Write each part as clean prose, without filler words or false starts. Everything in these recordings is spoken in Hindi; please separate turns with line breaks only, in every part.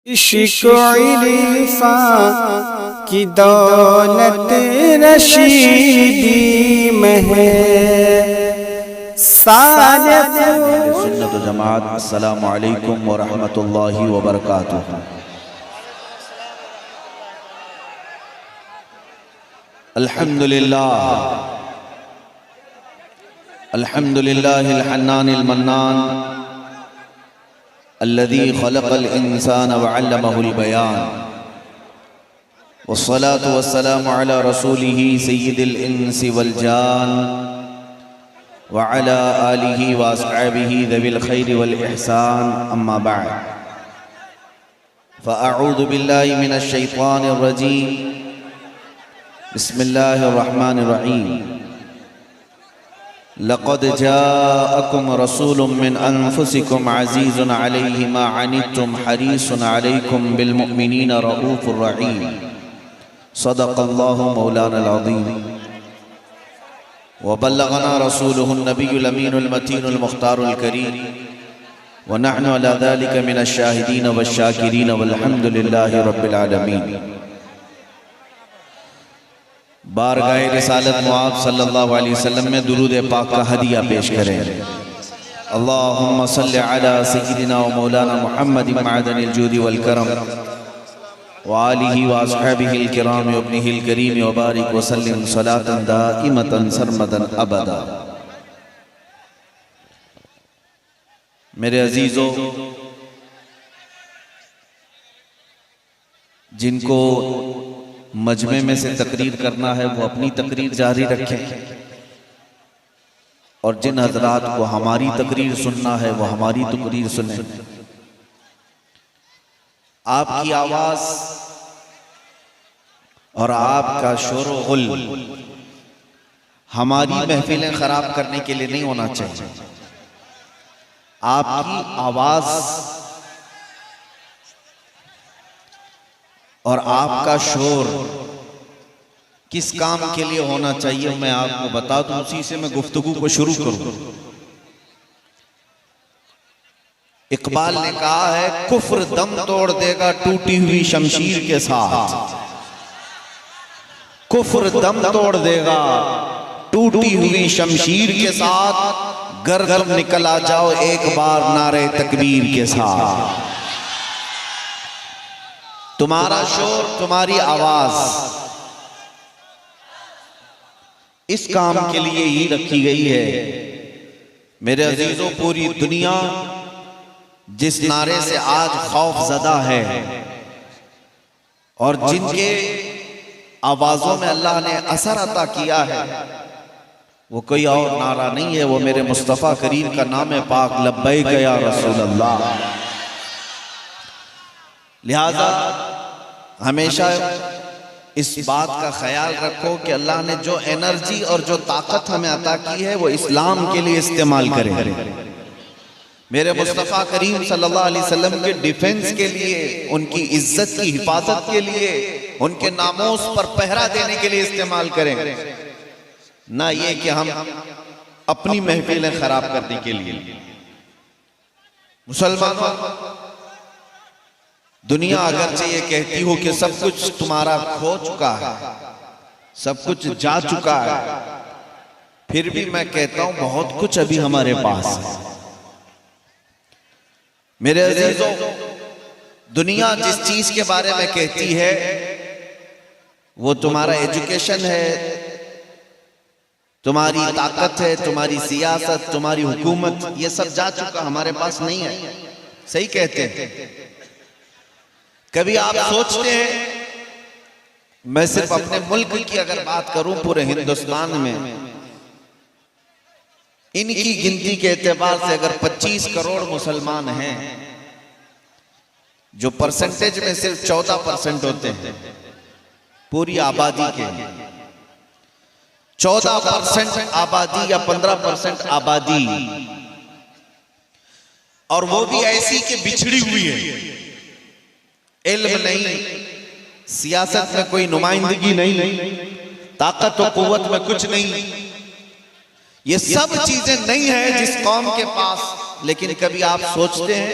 इश्क़ इरफ़ा की दौलत रशीदी में है सारे
सुन्नत व जमात। अस्सलामु अलैकुम व रहमतुल्लाहि व बरकातुहू। अल्हम्दुलिल्लाह अल्हम्दुलिल्लाहिल हन्नानिल मन्नान अल्लज़ी ख़लक़ल इंसान व अल्लमहुल बयान वस्सलातु वस्सलामु अला रसूलिही सय्यिदिल इंसी वल जान व अला आलिही व अस्हाबिही ज़विल खैरि वल इहसान। अम्मा बअद फ़अऊज़ु बिल्लाहि मिनश शैतानिर रजीम। बिस्मिल्लाहिर रहमानिर रहीम। लक़द जाअकुम रसूलुम मिन अनफुसिकुम अज़ीज़ुन अलैहि मा अनित्तुम हरीसुन अलैकुम बिल मुअमिनीना रऊफ़ुर रहीम। सदक़ल्लाहु मौलानल अज़ीम व बल्लगना रसूलुहुन नबियुल अमीनुल मतीनुल मुख्तारुल करीम व नहनु अला ज़ालिका मिनश शाहिदीन वश शाकिरीन वल्हम्दुलिल्लाहि रब्बिल आलमीन। बारगाह रिसालत मुआब सल्लल्लाहु अलैहि वसल्लम में दुरूद पाक का हदिया पेश करें। अल्लाहुम्मा सल्लि अला सय्यिदिना व मौलाना मुहम्मद मअदनिल जूदि वल करम व आलिहि व अस्हाबिहिल किराम व इब्निहिल करीम व बारिक व सल्लिम सलातन दाइमतन सरमदन अबदा। मेरे अजीजों, जिनको मजमे में से तकरीर करना है वो अपनी तकरीर जारी रखें, और जिन हजरात को हमारी तकरीर सुनना है वो हमारी तकरीर सुने। आपकी आवाज और आपका शोर व गुल हमारी महफिलें खराब करने के लिए नहीं होना चाहिए। आपकी आवाज और आपका शोर किस काम के लिए होना चाहिए मैं आपको बता दूं, उसी से मैं गुफ्तगू को शुरू करूं। इकबाल ने कहा है, कुफ्र दम तोड़ देगा टूटी हुई शमशीर के साथ। कुफ्र दम तोड़ देगा टूटी हुई शमशीर के साथ। गर्गर निकल आ जाओ एक बार नारे तकबीर के साथ। तुम्हारा शोर, तुम्हारी आवाज इस काम के लिए ही रखी गई है। मेरे अजीजों, पूरी दुनिया जिस नारे से आज खौफजदा है और जिनके आवाजों में अल्लाह ने असर अता किया है, वो कोई और नारा नहीं है, वो मेरे मुस्तफ़ा करीम का नाम है पाक लब्बैक या रसूल अल्लाह। लिहाजा हमेशा इस बात का ख्याल रखो कि अल्लाह ने जो एनर्जी और जो ताकत हमें अता की है वो इस्लाम के लिए इस्तेमाल करें। मेरे मुस्तफ़ा करीम सल्लल्लाहु अलैहि वसल्लम के डिफेंस के लिए, उनकी इज्जत की हिफाजत के लिए, उनके नामोस पर पहरा देने के लिए इस्तेमाल करें, ना ये कि हम अपनी महफिलें खराब करने के लिए। मुसलमानों, दुनिया अगरचे ये कहती हो कि सब कुछ तुम्हारा खो चुका है, सब कुछ जा चुका है, फिर भी मैं कहता हूं बहुत कुछ अभी हमारे पास है। मेरे अजीजों, दुनिया जिस चीज के बारे में कहती है वो तुम्हारा एजुकेशन है, तुम्हारी ताकत है, तुम्हारी सियासत, तुम्हारी हुकूमत, ये सब जा चुका, हमारे पास नहीं है। सही कहते हैं। कभी आप सोचते हैं, मैं सिर्फ अपने मुल्क की अगर बात करूं, पूरे हिंदुस्तान में इनकी गिनती के एतबार से अगर 25 करोड़ मुसलमान हैं, जो परसेंटेज में सिर्फ 14% होते हैं पूरी आबादी के, 14% आबादी या 15% आबादी, और वो भी ऐसी कि बिछड़ी हुई है, इल्म नहीं, सियासत में कोई नुमाइंदगी नहीं, ताकत और कुव्वत में कुछ नहीं, ये सब चीजें नहीं है जिस कौम के पास। लेकिन कभी आप सोचते हैं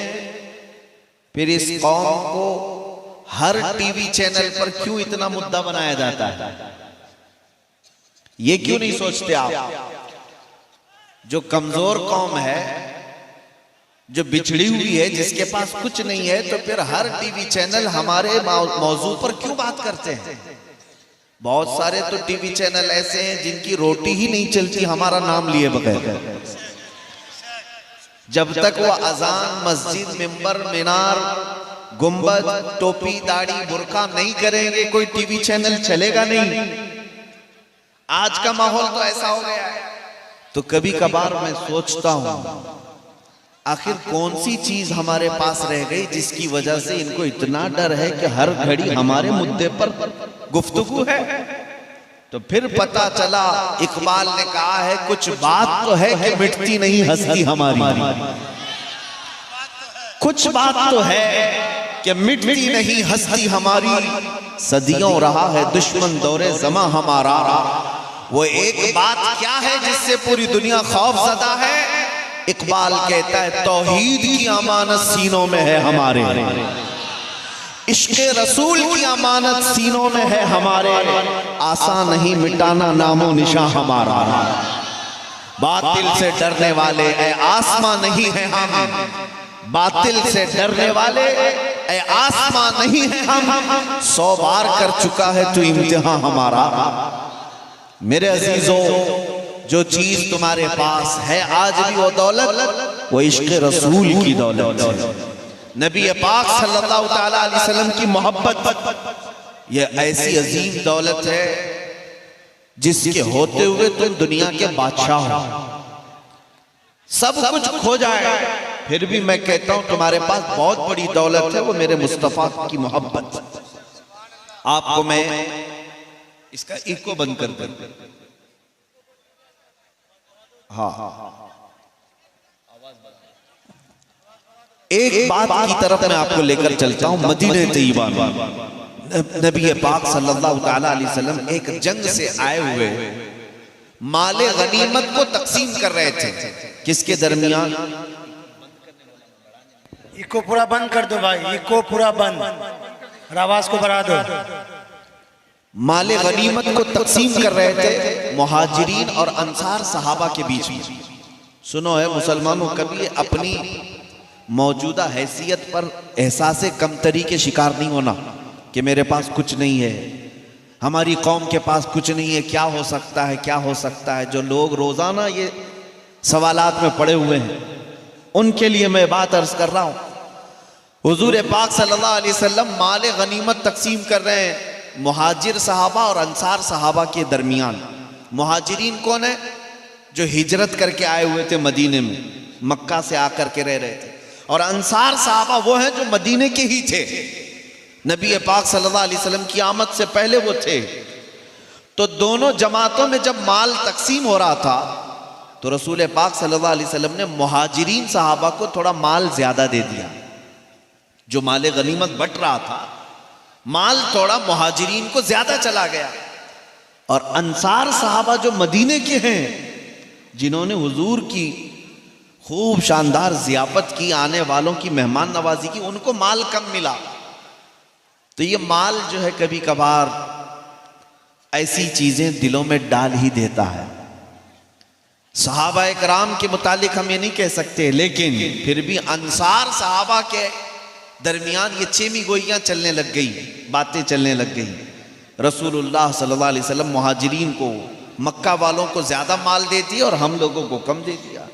फिर इस कौम को हर टीवी चैनल पर क्यों इतना मुद्दा बनाया जाता है? ये क्यों नहीं सोचते आप? जो कमजोर कौम है, जो बिछड़ी हुई है, जिसके पास कुछ नहीं है, तो फिर हर टीवी चैनल हमारे मौजू पर क्यों बात करते हैं? बहुत सारे तो टीवी चैनल ऐसे हैं जिनकी रोटी ही नहीं चलती हमारा नाम लिए बगैर। जब तक वो अजान, मस्जिद, मिंबर, मीनार, गुंबद, टोपी, दाढ़ी, बुर्का नहीं करेंगे, कोई टीवी चैनल चलेगा नहीं। आज का माहौल तो ऐसा हो गया है। तो कभी कभार मैं सोचता हूं, आखिर कौन सी चीज हमारे पास रह गई जिसकी वजह से इनको इतना डर है कि हर घड़ी हमारे मुद्दे पर गुफ्तगू है? तो फिर पता चला, इकबाल ने कहा है, कुछ बात तो है कि मिटती नहीं हस्ती हमारी। कुछ बात तो है कि मिटती नहीं हस्ती हमारी, सदियों रहा है दुश्मन दौरे ज़मा हमारा। वो एक बात क्या है जिससे पूरी दुनिया खौफज़दा है? इकबाल कहता है, तौहीद की अमानत सीनों में है हमारे, इश्क़े रसूल की अमानत सीनों में है हमारे, आसान नहीं मिटाना नामो निशान हमारा। बातिल से डरने वाले ऐ आसमां नहीं है हम, बातिल से डरने वाले ऐ आसमां नहीं है हम, 100 बार कर चुका है तू इम्तिहान हमारा। मेरे अजीजों, जो चीज तुम्हारे पास है आज भी वो दौलत, वो इश्क़ रसूल की दौलत है, नबी पाक सल्लल्लाहु ताला अलैहि वसल्लम की मोहब्बत। ये ऐसी अजीम दौलत है जिसके होते हुए तुम दुनिया के बादशाह हो। सब कुछ खो जाए फिर भी मैं कहता हूं तुम्हारे पास बहुत बड़ी दौलत है, वो मेरे मुस्तफा की मोहब्बत। आपको मैं इसका इको बंद कर दूं। हाँ, एक बात की तरफ मैं आपको लेकर चलता हूं। मदीने तैयबा में नबी पाक सल्लल्लाहु ताला अलैहि वसल्लम एक जंग से आए हुए माले गनीमत को तकसीम कर रहे थे। किसके दरमियान?
इको पूरा बंद कर दो भाई, इको पूरा बंद, और आवाज को बढ़ा दो।
माले गनीमत को तकसीम कर रहे थे मुहाजिरीन और अंसार सहाबा के बीच में। सुनो है मुसलमानों, कभी अपनी मौजूदा हैसियत पर एहसास कमतरी के शिकार नहीं होना कि मेरे पास कुछ नहीं है, हमारी कौम के पास कुछ नहीं है, क्या हो सकता है, क्या हो सकता है। जो लोग रोजाना ये सवालात में पड़े हुए हैं, उनके लिए मैं बात अर्ज कर रहा हूं। हुजूर पाक सल्लल्लाहु अलैहि वसल्लम माले गनीमत तकसीम कर रहे हैं मुहाजिर सहाबा और अंसार सहाबा के दरमियान। मुहाजिरीन कौन है? जो हिजरत करके आए हुए थे मदीने में, मक्का से आकर के रह रहे थे। और अंसार साहबा वो हैं जो मदीने के ही थे, नबी पाक सल्लल्लाहु अलैहि वसल्लम की आमद से पहले वो थे। तो दोनों जमातों में जब माल तकसीम हो रहा था तो रसूल पाक सल्लल्लाहु अलैहि वसल्लम ने मुहाजिरीन साहबा को थोड़ा माल ज्यादा दे दिया। जो माल गनीमत बट रहा था, माल थोड़ा मुहाजिरीन को ज्यादा चला गया। और अंसार साहबा जो मदीने के हैं, जिन्होंने हुजूर की खूब शानदार जियाफत की, आने वालों की मेहमान नवाजी की, उनको माल कम मिला। तो ये माल जो है कभी कभार ऐसी चीजें दिलों में डाल ही देता है। सहाबा इकराम के मुतालिक हम ये नहीं कह सकते, लेकिन फिर भी अंसार सहाबा के दरमियान ये चेमी गोइयां चलने लग गई, बातें चलने लग गई। रसूलुल्लाह सल्लल्लाहु अलैहि वसल्लम मुहाजिरीन को, मक्का वालों को ज्यादा माल दे दिया और हम लोगों को कम दे दिया।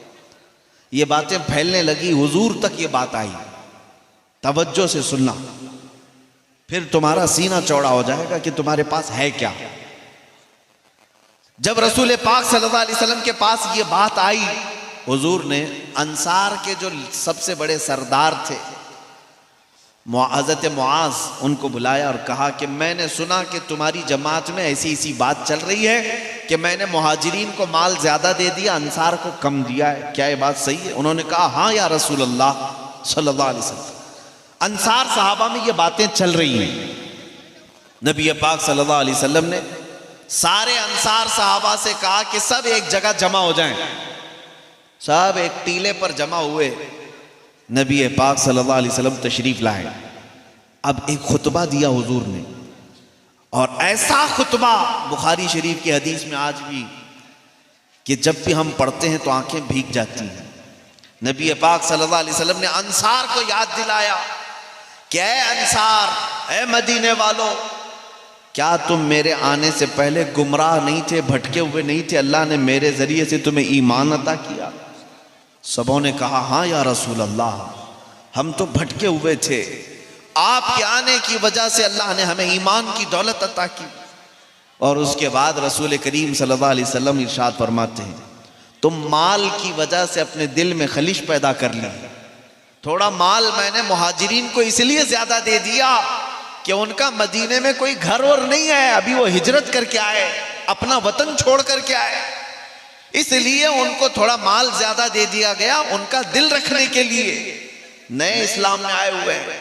ये बातें फैलने लगी, हुजूर तक ये बात आई। तवज्जो से सुनना, फिर तुम्हारा सीना चौड़ा हो जाएगा कि तुम्हारे पास है क्या। जब रसूल पाक सल्लल्लाहु अलैहि वसल्लम के पास ये बात आई, हुजूर ने अंसार के जो सबसे बड़े सरदार थे हज़रत मुआज़, उनको बुलाया और कहा कि मैंने सुना कि तुम्हारी जमात में ऐसी ऐसी बात चल रही है कि मैंने मुहाजिरीन को माल ज्यादा दे दिया, अंसार को कम दिया है, क्या ये बात सही है? उन्होंने कहा हाँ या रसूल अल्लाह सल्लल्लाहु अलैहि वसल्लम, अंसार सहाबा में ये बातें चल रही हैं। नबी पाक सल्लल्लाहु अलैहि वसल्लम ने सारे अंसार सहाबा से कहा कि सब एक जगह जमा हो जाएं। सब एक टीले पर जमा हुए नबी पाक सल्लल्लाहु अलैहि वसल्लम तशरीफ लाए। अब एक खुतबा दिया हुजूर ने, और ऐसा खुतबा बुखारी शरीफ की हदीस में आज भी कि जब भी हम पढ़ते हैं तो आंखें भीग जाती हैं। नबी पाक सल्लल्लाहु अलैहि वसल्लम ने अंसार को याद दिलाया कि ऐ अंसार, ऐ मदीने वालों, क्या तुम मेरे आने से पहले गुमराह नहीं थे, भटके हुए नहीं थे? अल्लाह ने मेरे जरिए से तुम्हें ईमान अता किया। सबों ने कहा हाँ या रसूल अल्लाह, हम तो भटके हुए थे, आपके आने की वजह से अल्लाह ने हमें ईमान की दौलत अता की। और उसके बाद रसूल करीम सल्लल्लाहु अलैहि वसल्लम इरशाद फरमाते हैं, तुम माल की वजह से अपने दिल में खलिश पैदा कर ली। थोड़ा माल मैंने मुहाजिरीन को इसलिए ज्यादा दे दिया कि उनका मदीने में कोई घर और नहीं है, अभी वो हिजरत करके आए, अपना वतन छोड़ करके आए, इसलिए उनको थोड़ा माल ज्यादा दे दिया गया, उनका दिल रखने के लिए नए इस्लाम में आए हुए हैं।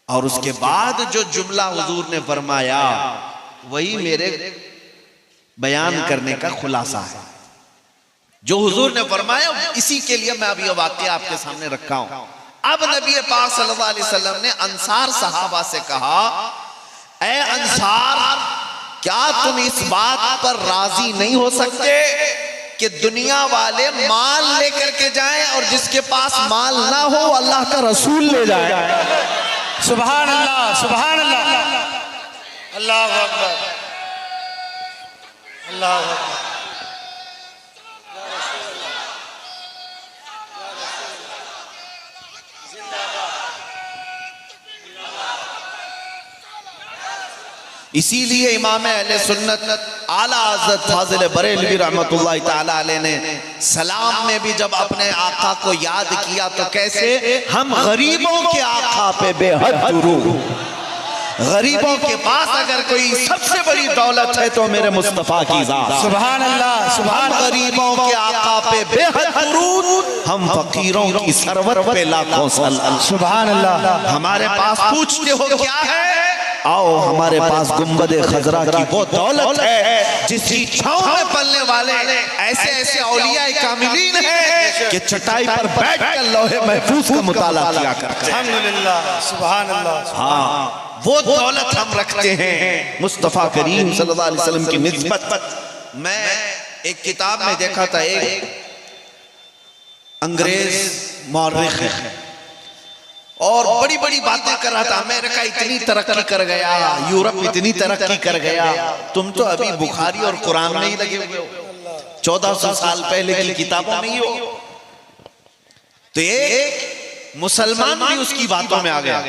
और उसके बाद जो जुमला हुजूर ने फरमाया वही मेरे बयान करने का खुलासा है। जो हुजूर ने फरमाया इसी के लिए मैं अभी ये वाकया आपके सामने रखा हूं। अब नबी पाक सल्लल्लाहु अलैहि वसल्लम ने अंसार सहाबा से कहा, ऐ अंसार, क्या तुम इस बात पर राजी नहीं हो सकते कि दुनिया वाले माल लेकर के जाएं और जिसके पास माल ना हो अल्लाह का रसूल ले जाए?
सुभान अल्लाह, सुभान अल्लाह, अल्लाहु अकबर, अल्लाहु अकबर।
इसीलिए इमाम अहले सुन्नत आला हज़रत फाज़िल बरेलवी रहमतुल्लाह तआला अलैह ने सलाम में भी जब अपने आका को याद किया तो कैसे, हम गरीबों के आका पे बेहद दुरूद। गरीबों के पास अगर कोई सबसे बड़ी दौलत है तो मेरे मुस्तफा की ज़ात।
सुभान अल्लाह, सुभान अल्लाह।
गरीबों के आका पे बेहद दुरूद, हम फकीरों की सरवत पे लाखों सलाम।
सुभान अल्लाह।
हमारे पास पूछते हो क्या है? आओ, हमारे पास गुंबदे खजरा की वो दौलत है जिसकी छांव में पलने वाले ऐसे ऐसे औलिया कामिलीन हैं कि चटाई पर बैठकर लौहे महफूज का मुताला किया करते हैं।
अल्हम्दुलिल्लाह, सुभान अल्लाह।
हाँ, वो दौलत हम रखते हैं मुस्तफा करीम सल्लल्लाहु अलैहि वसल्लम की निस्बत। मैं एक किताब में देखा था, एक अंग्रेज मौर्रिख है और बड़ी बड़ी बातें कर रहा था, अमेरिका इतनी तरक्की कर गया, यूरोप इतनी तरक्की कर गया, तुम तो अभी बुखारी और कुरान में ही लगे हुए हो, 1400 साल पहले की किताबों में ही हो। तो एक मुसलमान भी उसकी बातों में आ गया।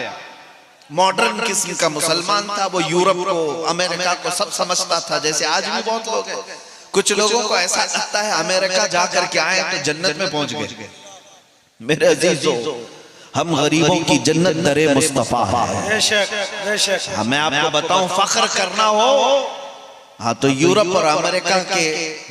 मॉडर्न किस्म का मुसलमान था, वो यूरोप को, अमेरिका को सब समझता था, जैसे आज भी बहुत लोग हैं। कुछ लोगों को ऐसा लगता है अमेरिका जाकर के आए तो जन्नत में पहुंच गए। मेरे अजीजों, हम गरीबों की जन्नत दरे मुस्तफा है।
बेशक, बेशक।
हमें आपको बताऊं, फख्र करना हो हाँ तो यूरोप और अमेरिका के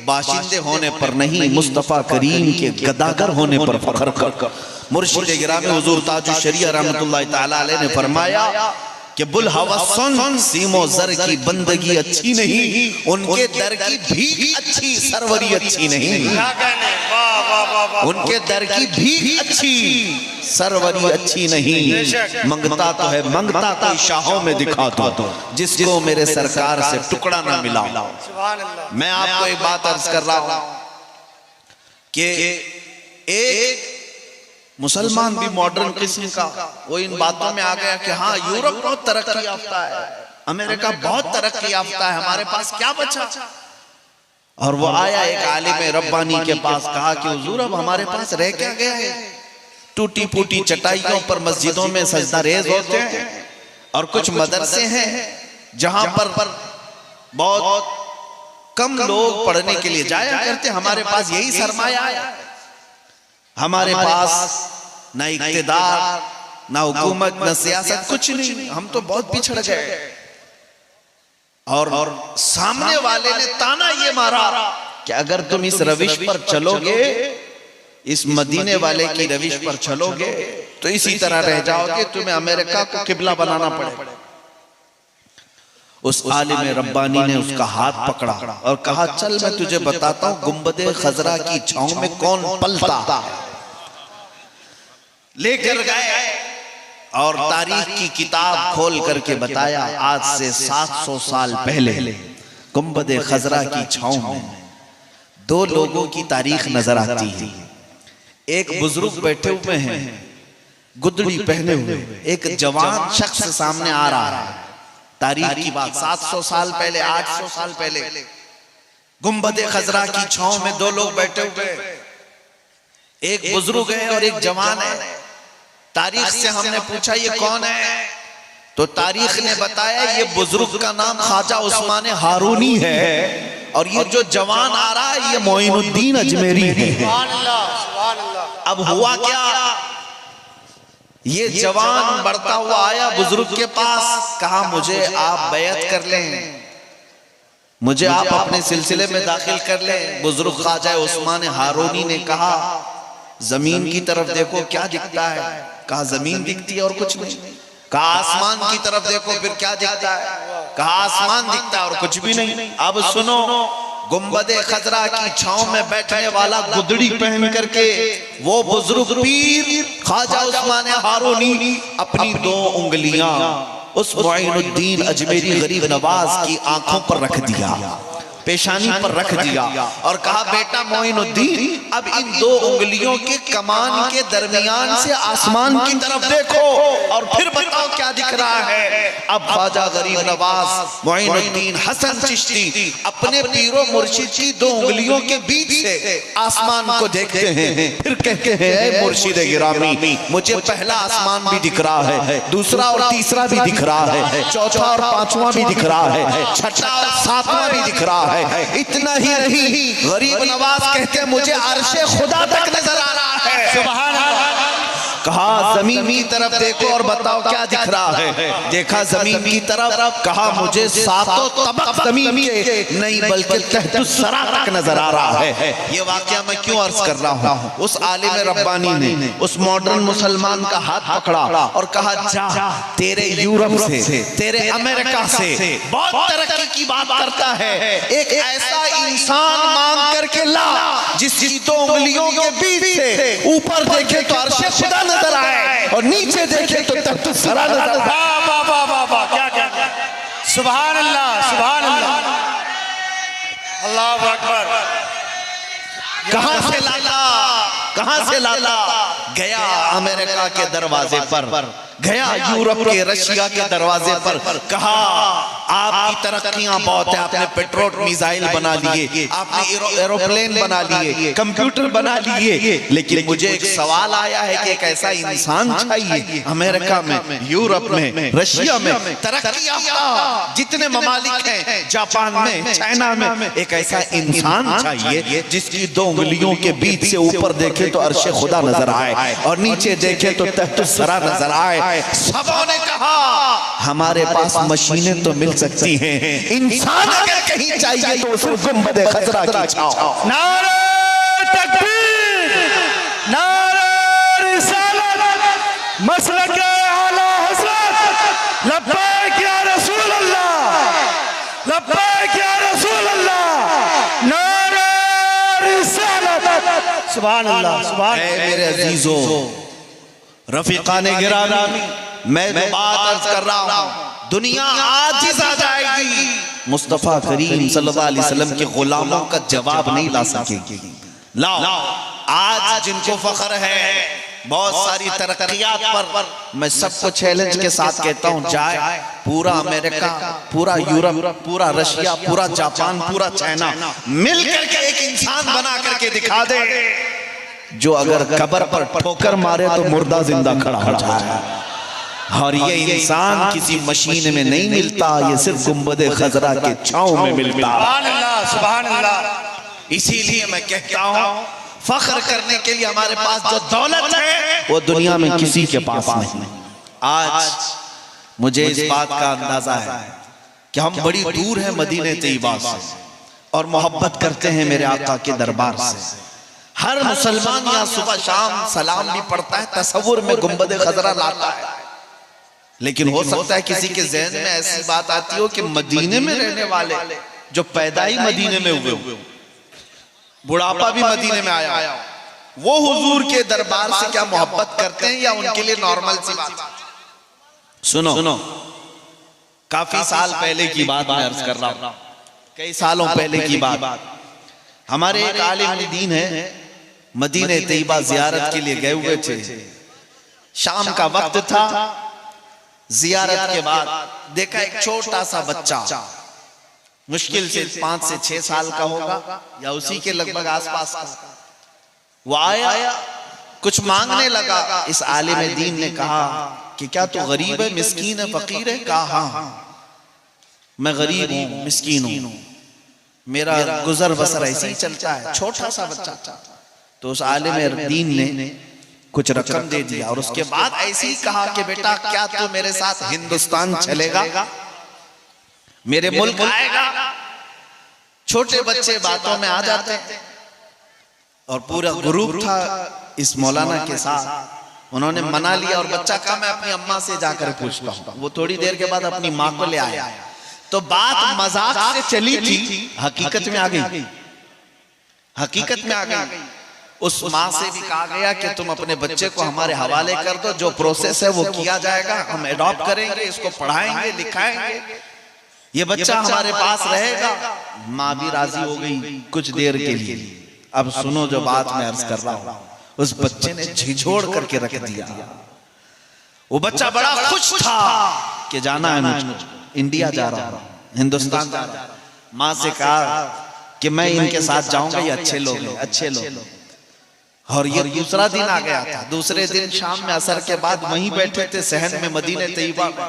बाशिंदे होने पर नहीं, मुस्तफा करीम के गदागर होने पर फख्र कर। मुर्शिद गिरामी हुजूर ताजुश शरिया रहमतुल्लाह तआला अलैह ने फरमाया कि बुल हवसन सीमो जर की बंदगी अच्छी नहीं, उनके दर की भीख अच्छी, सरवरी अच्छी नहीं। उनके दर की भीख अच्छी, सरवरी अच्छी नहीं। मंगता तो है, मंगता कोई शाहों में दिखा दो, जिसको मेरे सरकार से टुकड़ा ना मिला। मैं आपको एक बात अर्ज कर रहा हूं कि एक मुसलमान भी मॉडर्न किस्म का वो इन बातों में आ गया कि हाँ यूरोप बहुत तरक्की याफ्ता है, अमेरिका बहुत तरक्की याफ्ता है, हमारे पास क्या बचा। और वो आया एक आलिम रब्बानी के पास, कहा कि हुजूर अब हमारे पास रह क्या गया है, टूटी फूटी चटाइयों पर मस्जिदों में सजदा रेज होते हैं और कुछ मदरसे हैं जहां पर बहुत कम लोग पढ़ने के लिए जाया करते, हमारे पास यही सरमाया है। हमारे पास न इक़्तिदार, न हुकूमत, न सियासत, कुछ नहीं, हम तो बहुत पिछड़ गए। और सामने वाले ने ताना ये मारा कि अगर तुम इस रविश पर चलोगे, इस मदीने वाले की रविश पर चलोगे तो इसी तरह रह जाओगे, तुम्हें अमेरिका को किबला बनाना पड़ेगा। उस आलिम रब्बानी ने उसका हाथ पकड़ा और कहा, चल मैं तुझे बताता हूं गुंबदे खजरा की छांव में कौन पलता है। लेकर गए और तारीख की किताब खोल करके बताया आज से 700 साल पहले गुंबद खजरा की छांव में दो लोगों की तारीख नजर आती है। एक बुजुर्ग बैठे हुए हैं गुदड़ी पहने हुए, एक जवान शख्स सामने आ रहा है। तारीख की बात 700 साल पहले, 800 साल पहले गुंबद खजरा की छांव में दो लोग बैठे हुए, एक बुजुर्ग है और एक जवान है। तारीख से हमने पूछा ये कौन है, तो तारीख ने बताया ये बुजुर्ग का नाम ख्वाजा उस्मान हारूनी है और ये जो जवान आ रहा है ये मोइनुद्दीन अजमेरी है। अब हुआ क्या, ये जवान बढ़ता हुआ आया बुजुर्ग के पास, कहा मुझे आप बैत कर लें, मुझे आप अपने सिलसिले में दाखिल कर लें। बुजुर्ग ख्वाजा उस्मान हारूनी ने कहा जमीन की तरफ देखो क्या दिखता है, कहा जमीन दिखती है और कुछ नहीं। कहा आसमान की तरफ देखो फिर क्या दिखता है, कहा आसमान दिखता है और कुछ भी नहीं। अब सुनो, गुंबद खजरा की छांव में बैठने वाला गुदड़ी पहन करके वो बुजुर्ग पीर ख्वाजा उस्मान हारूनी अपनी दो उंगलियां उस मोइनुद्दीन अजमेरी गरीब नवाज की आंखों पर रख दिया, पेशानी पर रख दिया और कहा बेटा मोइनुद्दीन अब इन दो उंगलियों के कमान के दरमियान से आसमान की तरफ देखो और फिर बताओ क्या दिख रहा है। अब ख्वाजा गरीब नवाज मोइनुद्दीन हसन चिश्ती अपने पीरो मुर्शिद की दो उंगलियों के बीच से आसमान को देखते हैं, फिर कहते हैं मुर्शिद गिरामी मुझे पहला आसमान भी दिख रहा है, दूसरा और तीसरा भी दिख रहा है, चौथा और पांचवा भी दिख रहा है, छठा और सातवां भी दिख रहा है। इतना ही नहीं, गरीब नवाज कहते मुझे अर्शे खुदा तक नजर आ रहा है। सुभान अल्लाह। कहा जमीन की तरफ देखो और बताओ क्या दिख रहा है। देखा जमीन की तरफ, कहा मुझे सातों तबक जमीन के नहीं बल्कि तहतुस सरा तक नजर आ रहा है। ये वाकया मैं क्यों अर्ज कर रहा हूँ, उस आलिम रब्बानी ने उस मॉडर्न मुसलमान का हाथ पकड़ा और कहा जा तेरे यूरोप से, तेरे अमेरिका से बहुत तरक्की की बात करता है, एक ऐसा इंसान मांग करके ला जिसकी दो उंगलियों के बीच से ऊपर देखे तो अर्शे खुदा नजर आए और नीचे देखे तो तख्तुस सरा नजर आए।
वाह वाह वाह वाह, क्या क्या, सुभान अल्लाह सुभान अल्लाह, अल्लाह अकबर।
कहां से लाता, कहां से लाता, गया अमेरिका के दरवाजे पर, गया यूरोप के रशिया के दरवाजे पर, कहा आपकी तरक्कियां बहुत है, आपने पेट्रोल मिसाइल बना लिए, आपने एरोप्लेन बना लिए, कंप्यूटर बना लिए, लेकिन मुझे एक सवाल आया है कि एक ऐसा इंसान चाहिए अमेरिका में, यूरोप में, रशिया में, तरक्की याफ्ता जितने ममालिक हैं, जापान में, चाइना में, एक ऐसा इंसान चाहिए जिसकी दो उंगलियों के बीच से ऊपर देखे तो अर्शे खुदा नजर आए और नीचे देखे तो तख्तुस सरा नजर आए। सबों ने कहा हमारे पास मशीनें तो मिल सकती हैं, इंसान अगर कहीं चाहिए तो सिर्फ गुंबद खजरा की छांव।
नारे तकबीर, नारे रिसालत, मसलक आला हज़रत, लब्बैक या रसूल अल्लाह, लब्बैक या रसूल अल्लाह, नारे रिसालत। सुभान अल्लाह सुभान अल्लाह।
मेरे अजीजों रफीकाने गिरामी, मैं तो बात अर्ज कर रहा हूं, दुनिया आजिज़ आ जाएगी, मुस्तफा करीम सल्लल्लाहु अलैहि वसल्लम के गुलामों का जवाब नहीं ला सकेगी। लाओ आज जिनको फख्र है बहुत सारी तरक्कियात पर, मैं सबको चैलेंज के साथ कहता हूं जाए पूरा अमेरिका, पूरा यूरोप, पूरा रशिया, पूरा जापान, पूरा चाइना मिलकर के एक इंसान बना करके दिखा दे जो अगर कब्र पर ठोकर मारे तो मुर्दा जिंदा खड़ा हो जाए। और ये इंसान किसी मशीन में नहीं मिलता, ये सिर्फ गुंबद खजरा के छांव में मिलता।
सुभान अल्लाह सुभान अल्लाह।
इसीलिए मैं कहता हूं फख्र करने के लिए हमारे पास जो दौलत है वो दुनिया में किसी के पास नहीं। आज मुझे इस बात का अंदाजा है कि हम बड़ी दूर हैं मदीने तैयबा से और मोहब्बत करते हैं मेरे आका के दरबार से। हर मुसलमान यहाँ सुबह शाम सलाम भी पढ़ता है, तसव्वुर में गुंबद खजरा लाता है, लेकिन हो सकता है किसी के ज़हन में ऐसी बात आती हो कि मदीने में रहने वाले जो पैदा ही मदीने में हुए, बुढ़ापा भी मदीने में आया, वो हुजूर के दरबार से क्या मोहब्बत करते हैं या उनके लिए नॉर्मल सी बात? सुनो सुनो, काफी साल पहले की बात मैं अर्ज कर रहा हूं, कई सालों पहले की बात। हमारे एक आलिम दीन है, मदीने तैयबा जियारत के लिए गए हुए थे। शाम का वक्त था। जियारत के बाद देखा एक छोटा सा बच्चा, मुश्किल से 5 से 6 साल का होगा या उसी के लगभग आसपास का। वो आया, कुछ मांगने लगा। इस आलिम दीन ने कहा कि क्या तू गरीब है, मिस्कीन है, फकीर है? कहा हाँ, मैं गरीब हूं, मिस्कीन हूं, मेरा गुजर बसर ऐसे ही चलता है। छोटा सा बच्चा। तो उस आलिम दीन ने कुछ रकम दे दिया और उसके बाद ऐसे ही कहा कि बेटा क्या तू मेरे साथ हिंदुस्तान चलेगा, मेरे मुल्क आएगा? छोटे बच्चे बातों में आ जाते हैं और पूरा ग्रुप था इस मौलाना के साथ। उन्होंने मना लिया और बच्चा कहा मैं अपनी अम्मा से जाकर पूछता हूं। वो थोड़ी देर के बाद अपनी माँ को ले आया। तो बात मजाक से चली थी, हकीकत में आ गई। हकीकत में आ गई। उस माँ से भी कहा गया कि तुम अपने बच्चे को हमारे हवाले कर दो, जो प्रोसेस है वो किया जाएगा, हम एडॉप्ट करेंगे, इसको पढ़ाएंगे, लिखाएंगे, ये बच्चा हमारे पास रहेगा। माँ भी राजी हो गई कुछ देर के लिए। अब सुनो जो बात मैं अर्ज कर रहा हूं, उस बच्चे ने झिझोड़ करके रख दिया। वो बच्चा बड़ा खुश था कि जाना है मुझको, इंडिया जा रहा हूं, हिंदुस्तान जा रहा हूं। माँ से कहा कि मैं इनके साथ जाऊंगा, ये अच्छे लोग हैं, अच्छे लोग। और ये दूसरा दिन आ गया था। दूसरे दिन शाम में असर के बाद वहीं बैठे थे सहन में, मदीने तैयबा में।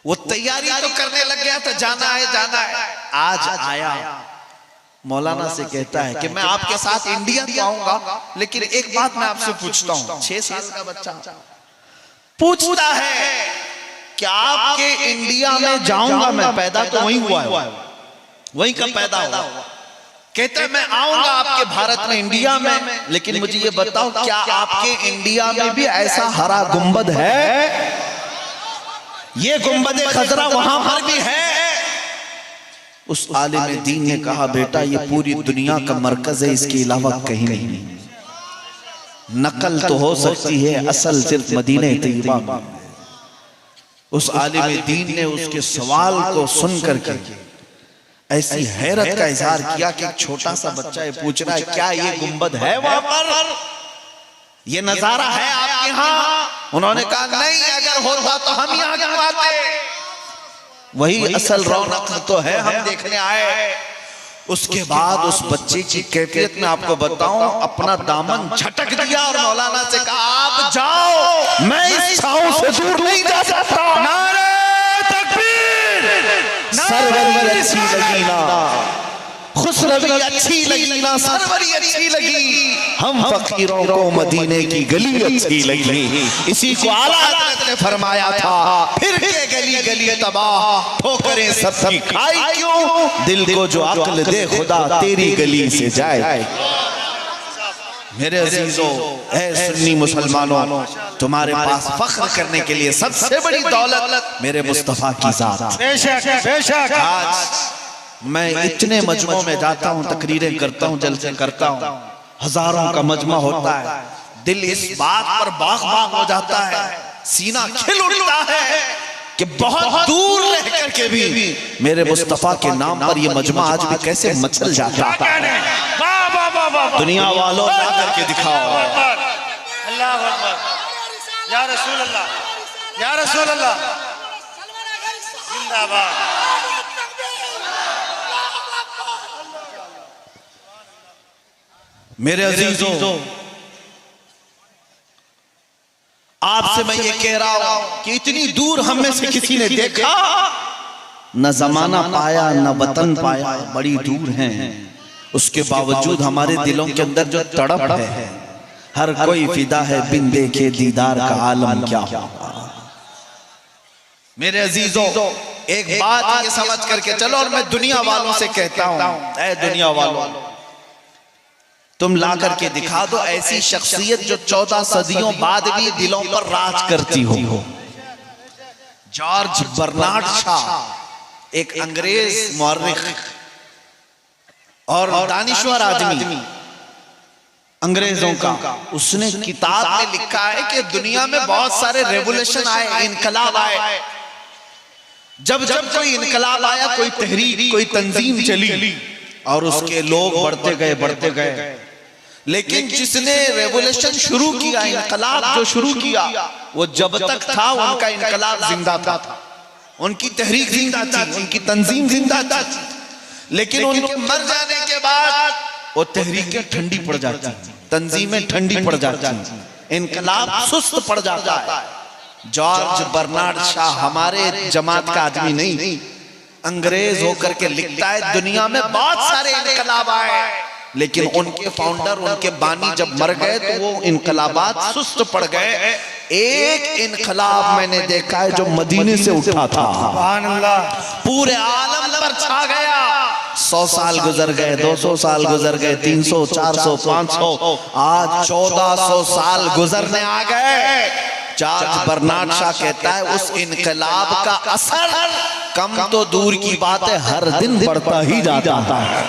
वो तैयारी तो करने लग गया था, जाना है जाना है। आज आया, मौलाना से कहता है कि मैं आपके साथ इंडिया तो आऊंगा, लेकिन एक बात मैं आपसे पूछता हूं। 6 साल का बच्चा पूछता है कि आपके इंडिया में जाऊंगा मैं, पैदा तो वहीं हुआ है, वहीं का पैदा हुआ। कहता है मैं आऊंगा आपके भारत में, इंडिया में, लेकिन मुझे ये बताओ क्या आपके इंडिया में भी ऐसा हरा गुंबद है? ये गुंबद खजरा वहां पर भी है? उस आलिम दीन ने कहा बेटा ये पूरी दुनिया का मरकज है, इसके अलावा कहीं नहीं। नकल तो हो सकती है, असल सिर्फ मदीने तैयबा में। उस आलिम दीन ने उसके सवाल को सुन करके ऐसी हैरत का इजहार किया कि छोटा सा बच्चा ये पूछ रहा है क्या ये गुंबद है वहां पर, ये नजारा है आपके यहाँ? उन्होंने कहा नहीं, अगर होता तो हम यहाँ क्यों आते? वही असल रौनक तो है, हम देखने आए। उसके बाद उस बच्चे की कैफियत में आपको बताऊं, अपना दामन झटक दिया और मौलाना से कहा आप जाओ, मैं इस छांव से दूर नहीं जा सकता। नारे तकबीर! सरवरी अच्छी लगी ना, खुशरवी अच्छी लगी ना, सरवरी अच्छी लगी, हम फकीरों को मदीने की गली अच्छी लगी। इसी को आला हज़रत ने फरमाया था, फिर के गली गली तबाह, ठोकरें सबकी खाई क्यों, दिल को जो अक्ल दे खुदा तेरी गली से जाए। मेरे अजीजों, ऐ सुन्नी मुसलमानों, तुम्हारे पास फख्र करने के लिए सबसे बड़ी दौलत मेरे मुस्तफा की जात।
बेशक बेशक।
आज मैं इतने मजमों में जाता हूँ, तकरीरें करता हूँ, जलसे करता हूँ, हजारों का मजमा होता है, दिल इस बात पर बाग बाग हो जाता है, सीना खिल उठता है कि बहुत दूर रह करके भी मेरे मुस्तफा के नाम पर ये मजमा आज भी कैसे मचल जाता है। दुनिया वालों ला करके दिखाओ।
अल्लाह अकबर, या रसूल अल्लाह, या रसूल अल्लाह, जिंदाबाद।
मेरे अजीजों, आपसे मैं ये कह रहा हूं कि इतनी दूर हम में से किसी ने देखा न जमाना पाया न वतन पाया, बड़ी दूर हैं, उसके बावजूद हमारे दिलों के अंदर जो तड़प है, हर कोई फिदा है बिन देखे दीदार का आलम क्या होगा। मेरे अजीजों, एक बात ये समझ करके चलो, और मैं दुनिया वालों से कहता हूं, ऐ दुनिया वालों, तुम ला करके दिखा दो ऐसी शख्सियत जो 14 सदियों बाद भी दिलों पर राज करती हो। जॉर्ज बर्नार्ड शॉ, एक अंग्रेज मौर्रिख और दानिश्वर आदमी, अंग्रेजों का, उसने किताब में लिखा है कि दुनिया में बहुत सारे रेवोल्यूशन आए, इनकलाब आए। जब जब कोई इनकलाब आया, कोई तहरीक, कोई तंजीम चली और उसके लोग बढ़ते गए, लेकिन जिसने रेवोल्यूशन शुरू किया, इनकलाब जो शुरू किया, वो जब तक था उनका इनकलाब जिंदा था, उनकी तहरीक जिंदा थी, उनकी तंजीम जिंदा थी। लेकिन उनके मर जाने के बाद वो तहरीकें ठंडी पड़ जाती, तंजीमें ठंडी पड़ जाती, इनकलाब सुस्त पड़ जाता है। जॉर्ज बर्नार्ड शाह हमारे जमात का आदमी नहीं, अंग्रेज होकर के लिखता है दुनिया में बहुत सारे इनकलाब आए, लेकिन उनके फाउंडर, उनके बानी जब मर गए तो वो इनकलाबात सुस्त पड़ गए। एक इनकलाब मैंने देखा है जो मदीने से उठा था,
सुभान अल्लाह,
पूरे आलम पर छा गया। 100 साल गुजर गए, 200 साल गुजर गए, 300, 400, 500, आज 1400 साल गुजरने आ गए। जॉर्ज बर्नार्ड शाह कहता है उस इनकलाब का असर कम तो दूर की बात है, हर दिन बढ़ता ही जाता है,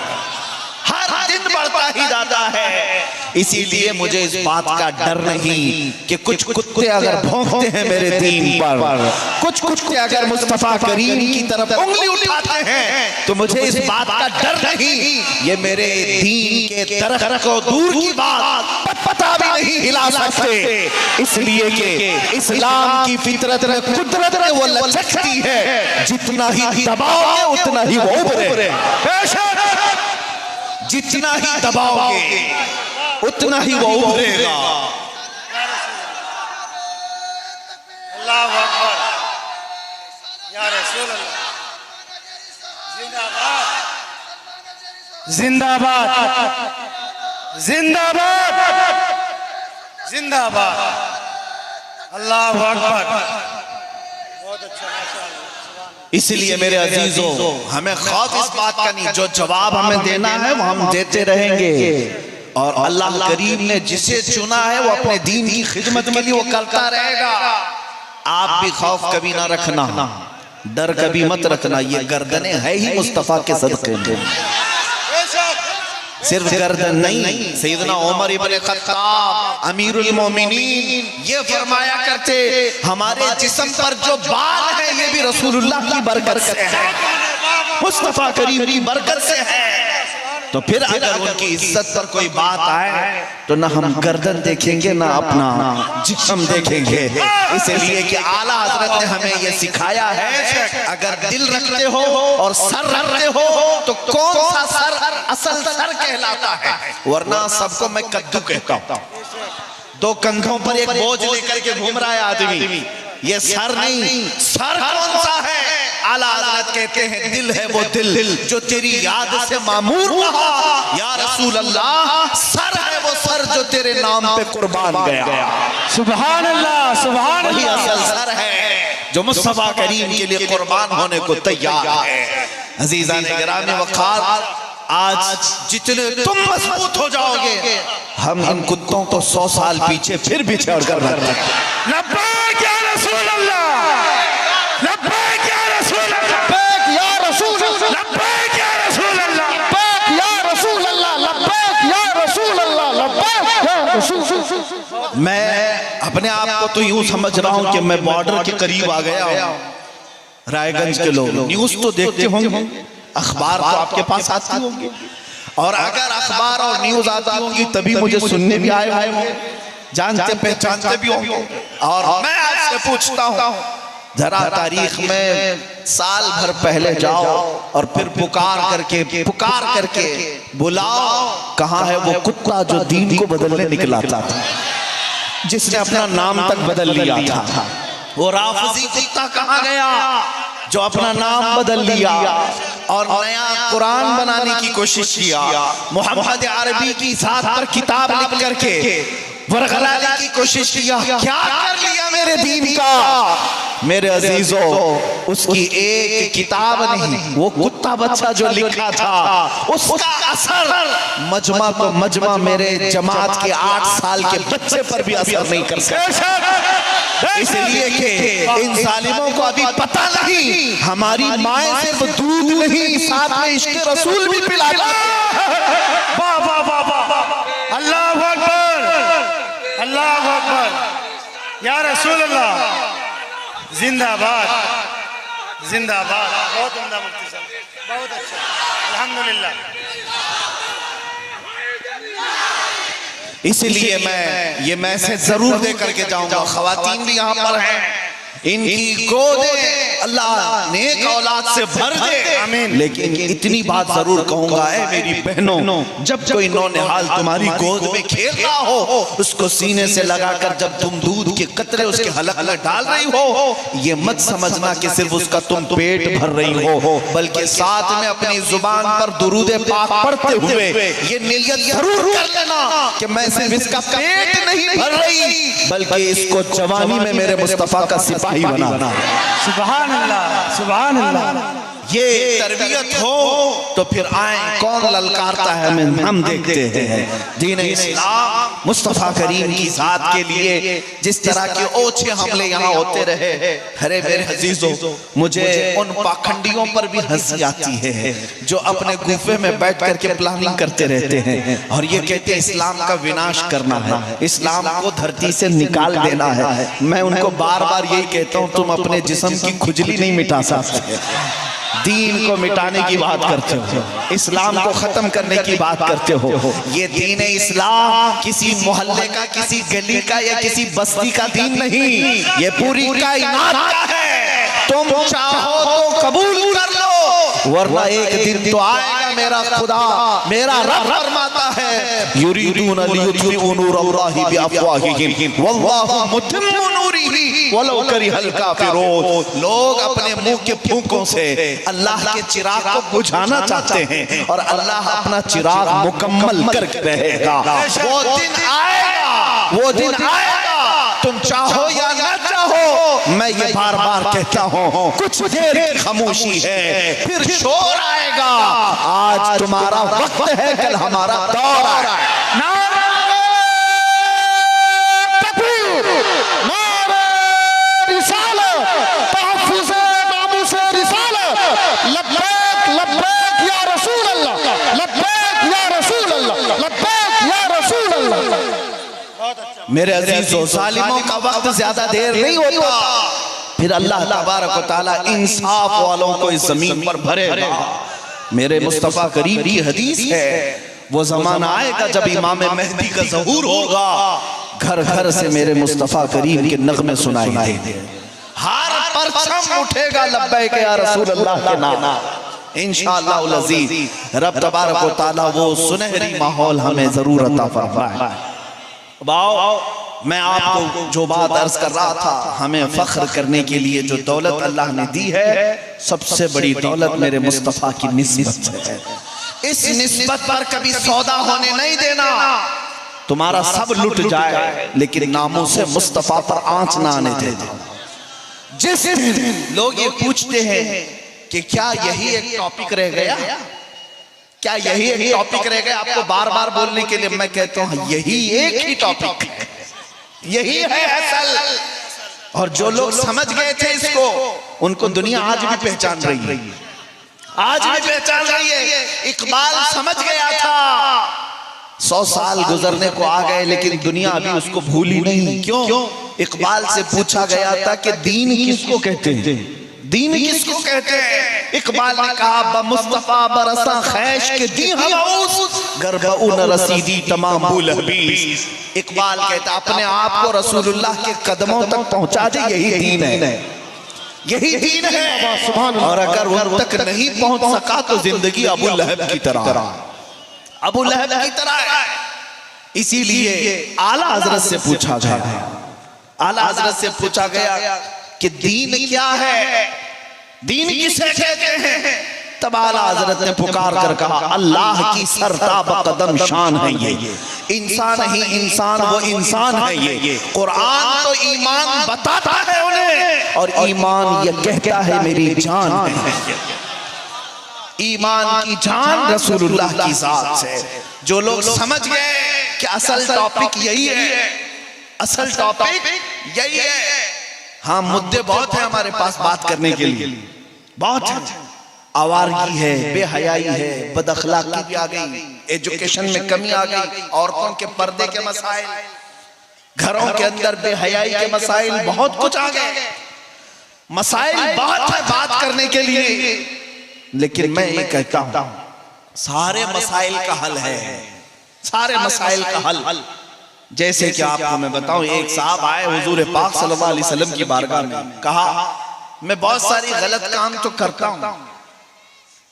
हर दिन बढ़ता ही जाता है। इसीलिए मुझे इस बात का डर नहीं कि कुछ कुत्ते अगर भौंकते हैं मेरे दीन पर, कुछ कुत्ते अगर मुस्तफा करीम की तरफ उंगली उठाते हैं, तो मुझे इस बात का डर नहीं, ये मेरे दीन के दरख्त को दूर की बात पता भी नहीं हिला सकते। इसलिए कि इस्लाम की फितरत में, कुदरत में वो लचकती है, जितना ही दबाओगे उतना ही वो उभरे, जितना ही दबाओगे उतना ही वो उभरेगा।
अल्लाहु अकबर, या रसूल अल्लाह, जिंदाबाद, जिंदाबाद, जिंदाबाद, अल्लाहु अकबर। बहुत अच्छा, माशाअल्लाह।
इसलिए मेरे अजीजों, हमें खौफ इस बात का नहीं, जो जवाब हमें देना है वो हम देते रहेंगे, और अल्लाह करीम ने जिसे चुना है वो अपने दीन की खिदमत के लिए वो करता रहेगा। आप भी खौफ कभी ना रखना, डर कभी मत रखना, ये गर्दनें है ही मुस्तफा के सदक़े में। सिर्फ गर्दन नहीं, सैयदना उमर इब्न खत्ताब अमीरुल मोमिनीन ये फरमाया करते, हमारे जिस्म पर जो बाल है ये भी रसूलुल्लाह की बरकत से है, मुस्तफा करीम की बरकत से है। तो फिर अगर उनकी इज्जत पर कोई बात आए तो ना हम गर्दन देखेंगे ना अपना जिस्म देखेंगे। इसलिए कि आला हजरत ने हमें ये सिखाया है, अगर दिल रखते हो और सर रखते हो तो कौन सा सर असल सर कहलाता है, वरना सबको मैं कद्दू कहता हूँ। दो कंधों पर एक बोझ लेकर के घूम रहा है आदमी, ये सर नहीं, सर कौन सा है? आला हज़रत कहते हैं दिल है वो दिल जो तेरी याद से मामूर रहा, या रसूल अल्लाह सर है वो सर जो तेरे नाम पे कुर्बान गया।
सुभान अल्लाह, सुभान
वही
अल्लाह,
असल सर है जो मुस्तफा करीम के लिए कुर्बान होने को तैयार है। अजीज़ान गिरामी वक़ार, आज जितने तुम मजबूत हो जाओगे, हम इन कुत्तों को 100 साल पीछे फिर भी छोड़ कर रख देंगे।
लब्बैक या रसूल अल्लाह, लब्बैक या रसूल अल्लाह,
लब्बैक या रसूल अल्लाह,
लब्बैक या रसूल अल्लाह,
लब्बैक या रसूल अल्लाह, लब्बैक या रसूल अल्लाह, लब्बैक या रसूल।
मैं अपने आप को तो यूं समझ रहा हूं कि मैं बॉर्डर के करीब आ गया हूं। रायगंज के लोग न्यूज तो देखते होंगे, अखबार तो आपके पास आती होंगे, और अगर अखबार और न्यूज आती होंगी तभी मुझे सुनने भी आए होंगे, जानते पहचानते भी होंगे। और मैं आपसे पूछता हूं, जरा तारीख में साल भर पहले जाओ और फिर पुकार करके बुलाओ, कहां है वो कुत्ता जो दीन को बदलने निकला था, जिसने अपना नाम तक बदल लिया था? वो राफजी कुत्ता कहां गया जो अपना नाम बदल लिया और नया कुरान बनाने की कोशिश किया, मोहम्मद अरबी की जात पर किताब लिख करके वरगलाने की कोशिश किया? क्या कर लिया मेरे दीन का? मेरे अजीजों, उसकी एक किताब नहीं, वो कुत्ता बच्चा जो लिखा था उसका असर मजमा तो मजमा मेरे जमात के 8 साल के बच्चे पर भी असर नहीं कर सकता। इसलिए कि इन जालिमों को अभी पता नहीं हमारी माएं सिर्फ दूध नहीं साथ में इश्क रसूल भी पिलाती है।
वाह वाह वाह वाह, अल्लाहु अकबर। या रसूल अल्लाह, जिंदाबाद जिंदाबाद। बहुत उम्दा मुफ्ती साहब, बहुत अच्छा, अल्हम्दुलिल्लाह।
इसलिए मैं ये मैसेज जरूर दे करके जाऊंगा। खवातीन भी यहाँ पर हैं, इनकी गोदें अल्लाह नेक औलाद से भर दे, आमीन। लेकिन इतनी बात जरूर कहूंगा, ऐ मेरी बहनों, जब कोई नौनिहाल तुम्हारी गोद में खेल रहा हो, उसको सीने से लगाकर जब तुम दूध के कतरे उसके हलक में डाल रही हो, ये मत समझना कि सिर्फ उसका तुम पेट भर रही हो, बल्कि साथ में अपनी जुबान पर दुरूद पाक पढ़ते हुए ये नियत जरूर कर लेना कि मैं सिर्फ इसका पेट नहीं भर रही, बल्कि इसको जवानी में मेरे मुस्तफा का सिपाही बनाना।
सुभान अल्लाह, सुभान अल्लाह।
ये तरबियत हो तो फिर आए, कौन ललकारता है हम देखते हैं। दीन इस्लाम मुस्तफा करीम की जात के लिए जिस तरह के ओछे हमले यहाँ होते रहे, अरे मेरे अजीजों, मुझे उन पाखंडियों पर भी हंसी आती है जो अपने गुफे में बैठ करके प्लानिंग करते रहते हैं और ये कहते हैं इस्लाम का विनाश करना है, इस्लाम को धरती से निकाल देना है। मैं उनको बार बार यही कहता हूँ, तुम अपने जिस्म की खुजली नहीं मिटा सकते, दीन को मिटाने की बात करते हो, इस्लाम को खत्म करने की बात करते हो। ये दीन इस्लाम किसी मोहल्ले का, किसी गली का या किसी बस्ती का दीन नहीं, ये पूरी कायनात का है। तुम चाहो तो कबूल कर लो, वरना एक दिन तो आएगा मेरा खुदा, मेरा रब फरमाता है, युरीदून लियुत्फिउ नूरल्लाहि बिअफ़वाहिहिम वल्लाहु मुतिम्मु नूरिही वलौ करिहल काफ़िरून। लोग अपने मुंह के फूंकों से अल्लाह के चिराग को बुझाना चाहते हैं और अल्लाह अपना चिराग मुकम्मल करके रहेगा। वो दिन आएगा, वो दिन आएगा, तुम चाहो या ना चाहो। मैं ये बार बार कहता हूँ, कुछ देर की खामोशी है, फिर शोर आएगा। आज तुम्हारा वक्त है, कल हमारा दौर आएगा।
नारे तकबीर, नारे रिसालत, तहफ़्फ़ुज़े नामूसे रिसालत, लब्बैक लब्बैक या रसूल अल्लाह, लब्बैक या रसूल अल्लाह, लब्बैक या रसूल अल्लाह।
मेरे अजीजों, जालिमों का वक्त ज्यादा देर नहीं होता, फिर अल्लाह तबारक व तआला इंसाफ वालों को इस जमीन पर भरेगा। मेरे मुस्तफा करीम की हदीस है, वो जमाना आएगा जब इमाम मेहदी का ज़हूर होगा, घर घर से मेरे मुस्तफा करीम के नगमे सुनाई देंगे, हर परचम उठेगा लब्बैक या रसूल अल्लाह के नाम। इंशाअल्लाह अज़ीज़ रब तबारक व तआला वो सुनहरी माहौल हमें जरूर अता फरमाए। मैं आपको जो बात अर्ज कर रहा था, हमें फख्र करने के लिए जो दौलत अल्लाह ने दी है, सबसे बड़ी दौलत मेरे मुस्तफा की निस्बत है। इस निस्बत पर कभी सौदा होने नहीं देना। तुम्हारा सब लुट जाए लेकिन नामों से मुस्तफा पर आंच ना आने देना। जिस दिन लोग ये पूछते हैं कि क्या यही एक टॉपिक रह गया, क्या यही एक टॉपिक रह गया आपको बार बार बोलने के लिए, मैं कहता हूं यही एक ही टॉपिक है, यही है असल। और जो लोग समझ गए थे इसको, उनको दुनिया आज भी पहचान रही है, आज भी पहचान रही है। इकबाल समझ गया था, 100 साल गुजरने को आ गए लेकिन दुनिया अभी उसको भूली नहीं। क्यों? इकबाल से पूछा गया था कि दीन किसको कहते हैं, दीन किसको कहते हैं? इकबाल ने कहा मुस्तफा बरसा खैश के दी हवाउस गरबऊ न रसीदी तमाम बुलहबीस। इकबाल कहता अपने आप को रसूलुल्लाह के कदमों तक पहुंचा दे, यही दीन है, यही दीन है। और अगर उन तक नहीं पहुंच सका तो जिंदगी अबू लहब की तरह, अबू लहब की तरह है। इसीलिए आला हजरत से पूछा गया, आला हजरत से पूछा गया कि दीन क्या है, दीन किसे कहते हैं? तब आला हजरत ने पुकार कर कहा अल्लाह की सरताब कदम शान है ये, इंसान ही इंसान वो इंसान है ये। कुरान तो ईमान बताता है उन्हें और ईमान ये कहता है मेरी जान है। ईमान की जान रसूलुल्लाह की जात से। जो लोग समझ गए कि असल टॉपिक यही है, असल टॉपिक यही है। हाँ, मुद्दे बहुत है हमारे पास बात करने के लिए, बहुत है। आवारगी है, बेहयाई है, बदअखलाकी भी आ गई, एजुकेशन में कमी आ गई, औरतों के पर्दे के मसाइल, घरों के अंदर बेहयाई के मसाइल बहुत कुछ आ गए, मसाइल बहुत है बात करने के लिए, लेकिन मैं ये कहता हूं सारे मसाइल का हल है, सारे मसाइल का हल। जैसे कि आपको मैं बताऊं, एक साहब आए हुजूर पाक सल्लल्लाहु अलैहि वसल्लम की बारगाह में, कहा मैं बहुत सारी गलत काम तो करता हूं,